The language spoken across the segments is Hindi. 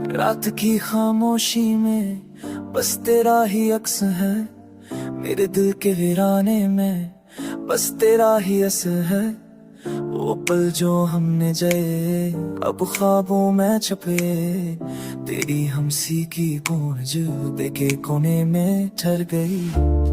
रात की खामोशी में बस तेरा ही अक्स है, मेरे दिल के वीराने में बस तेरा ही असर है। वो पल जो हमने जए अब ख्वाबों में छपे, तेरी हमसी की गूंज देखे कोने में ठहर गई।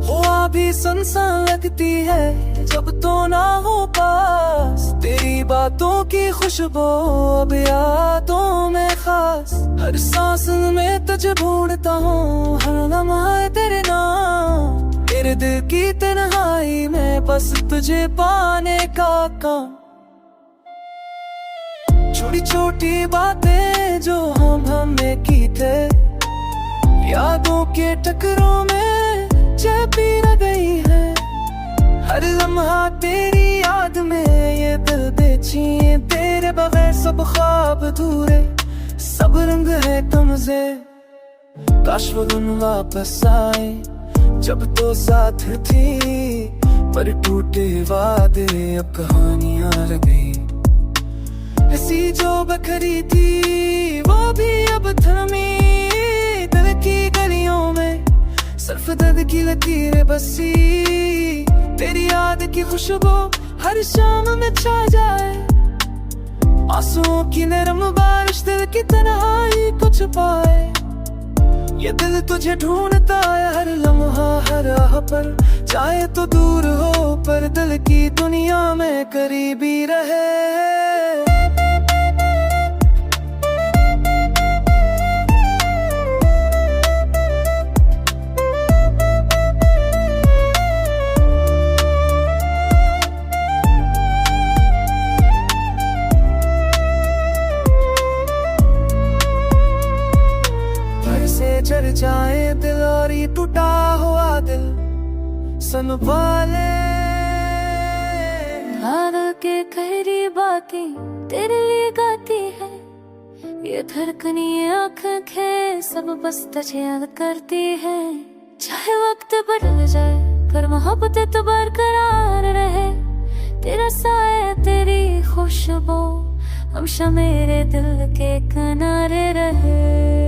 हवा भी सुनसान लगती है जब तो ना हो पास, तेरी बातों की खुशबू अब यादों में खास। हर सांस में तुझे ढूंढता हूँ, हर लम्हा तेरे नाम, मेरे दिल की तन्हाई में बस तुझे पाने का काम। छोटी छोटी बातें जो हमें की थे, यादों के टकरों में चपी न गई है। हर लम्हा तेरी याद में ये दिल बेचैन, तेरे बगैर सब ख्वाब अधूरे, सब रंग है तुमसे। काश वो दिन वापस आए जब तो साथ थी, पर टूटे वादे अब कहानियां रह गई। ऐसी जो बखरी थी वो भी अब थमी, दिल की गलियों में सिर्फ दर्द की लकीरें बसी। तेरी याद की खुशबू हर शाम में छा जाए, आंसुओं की नरम बारिश दिल की तन्हाई को छुपाए। ये दिल तुझे ढूंढता है हर लम्हा हर राह पर, चाहे तो दूर हो पर दिल की दुनिया में करीबी रहे। चढ़ जाए दिल और ये टूटा हुआ दिल संभाले। आदल के खैरी बातें तेरे लिए गाती है, ये धड़कन ये आँखें सब बस तुझे याद करती है। चाहे वक्त बदल जाए पर मोहब्बत तो बरकरार रहे, तेरा साया तेरी खुशबू हमेशा मेरे दिल के किनारे रहे।